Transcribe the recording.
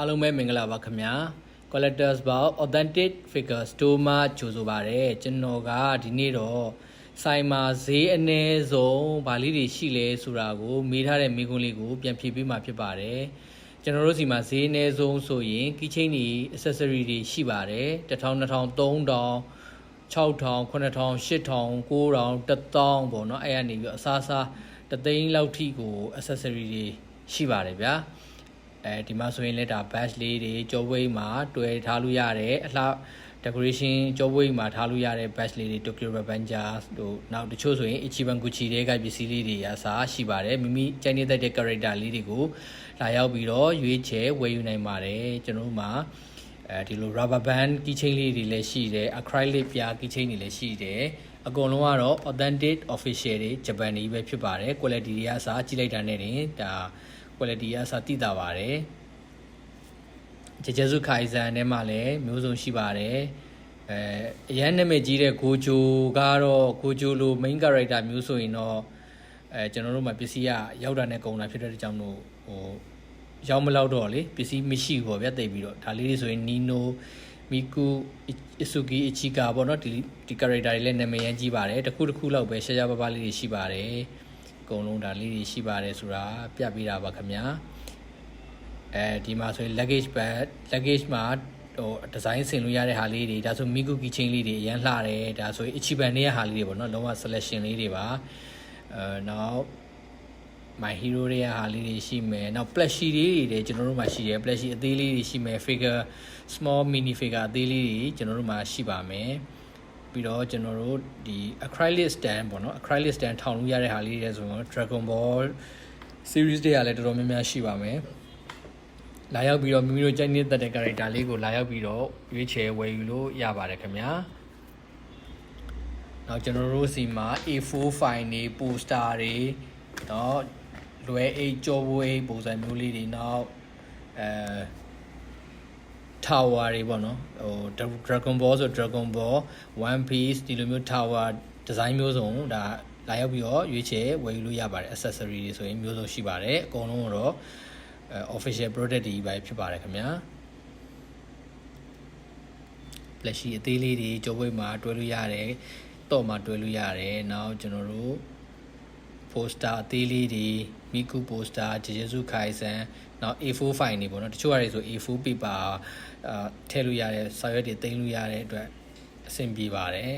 အားလုံးပဲမင်္ဂလာပါခင်ဗျာ Collectors Box Authentic Figure Store မှာကြိုဆိုပါရစေကျွန်တော်ကဒီနေ့တော့ဆိုင်မှာဈေးအနည်းဆုံးဗာလေးတွေရှိလဲဆိုတာကိုမေးထားတဲ့မိကွန်းလေးကိုပြန်ဖြေပေးမှာဖြစ်ပါတယ်ကျွန်တော်တို့စီမှာဈေးအနည်းဆုံးဆိုရင် keychain တွေ accessory တွေရှိပါတယ်1000 2000 3000 6000 9000 8000 9000 1000ပေါ့နော်အဲ့ကနေပြီးအစားစားတသိန်းလောက်ထိကို accessory တွေရှိပါတယ်ဗျာဒီမှာဆိုရင်လည်းဒါ badge လေးတွေကြောပွေးမှာတွဲထားလို့ရတယ်အလှ decoration ကြောပွေးမှာထားလို့ရတဲ့ badge လေးတွေ Tokyo Revengers တို့နောက်တချို့ဆိုရင် Ichiban Gucci တွေကပစ္စည်းလေးတွေအစားရှိပါတယ်မိမိကြိုက်နေတဲ့ character လေးတွေကိုလာရောက်ပြီးတော့ရွေးချယ်ဝယ်ယူနိုင်ပါတယ်ကျွန်တော်တို့မှာဒီလို rubber band keychain လေးတွေလည်းရှိတယ် acrylic ပြား keychain တွေလည်းရှိတယ်အကုန်လုံးကတော့ authentic official တွေဂျပန်တွေပဲဖြစ်ပါတယ် quality တွေအစားကြည့်လိုက်တာနဲ့တင်ဒါquality အစားတိတာပါတယ်ကျေစုခိုင်ဆန်ထဲမှာလည်းမျိုးစုံရှိပါတယ်အရန်နာမည်ကြီးတဲ့ကိုဂျိုကတော့ကိုဂျိုလို main character မျိုးဆိုရင်တော့ကျွန်တော်တို့မှာပစ္စည်းကရောက်တာနဲ့ကုန်တာဖြစ်တဲ့အကြောင်းလို့ရောက်မလောက်တော့လေပစ္စည်းမရှိဘူးပေါ့ဗျတိတ်ပြီးတော့ဒါလေးတွေဆိုရင်နီနိုမီကူအဆူဂီအချီကာပေါ့နော်ဒီ character တွေလည်းနာမည်ရမ်းကြီးပါတယ်တစ်ခုလောက်ပဲရှားရှားပါးပါးလေးတွေရှိပါတယ်အကုန်လုံးဒါလေးတွေရှိပါတယ်ဆိုတာပြပေးတာပါခင်ဗျာဒီမှာဆိုရင် luggage bag luggage မှာဟို design ဆင်လို့ရတဲ့ဟာလေးတွေဒါဆို Miku keychain လေးတွေအရန်လှတယ်ဒါဆိုရင် Ichiban တွေကဟာလေးတွေပေါ့နော်လုံးဝ selection လေးတွေပါနောက် my hero တွေကဟာလေးတွေရှိမယ်နောက် plushie တွေကျွန်တော်တို့မှာရှိတယ် plushie အသေးလေးတွေရှိမယ် figure small mini figure အသေးလေးတွေကျွန်တော်တို့မှာရှိပါမယ်ပြီးတော့ကျွန်တော်တို့ဒီ acrylic stand ပေါ့နော် acrylic stand ထောင်လို့ရတဲ့ဟာလေးတွေဆိုတော့ Dragon Ball series တွေကလည်းတော်တော်များများရှိပါမယ်လာရောက်ပြီးတော့မိမိတို့ကြိုက်နေတဲ့ character လေးကိုလာရောက်ပြီးတော့ရွေးချယ်ဝယ်ယူလို့ရပါတယ်ခင်ဗျာနောက်ကျွန်တော်တို့စီမှာ A4 file တွေ poster တွေတော့လွယ်အိတ်ကြောပွေးပုံစံမျိုးလေးတွေနောက်tower တွေပေါ့နော်ဟို Dragon Ball ဆို Dragon Ball One Piece ဒီလိုမျိုး tower design မျိုးစုံဒါလာရောက်ပြီးတော့ရွေးချယ်ဝယ်ယူလို့ရပါတယ် accessory တွေဆိုရင်မျိုးစုံရှိပါတယ်အကုန်လုံးတော့official product တွေပဲဖြစ်ပါတယ်ခင်ဗျာ plushie အသေးလေးတွေကြောပွေးမှာတွဲလို့ရတယ်တော့မှာတွဲလို့ရတယ်နောက်ကျွန်တော်တို့ poster အသေးလေးတွေ Miku poster ကျေစုခိုင်ဆန်နောက် A4 file တွေပေါ့နော်တချို့ဟာတွေဆို A4 paper ထည့်လို့ရတဲ့စာရွက်တွေတင်လို့ရတဲ့အတွက်အဆင်ပြေပါတယ်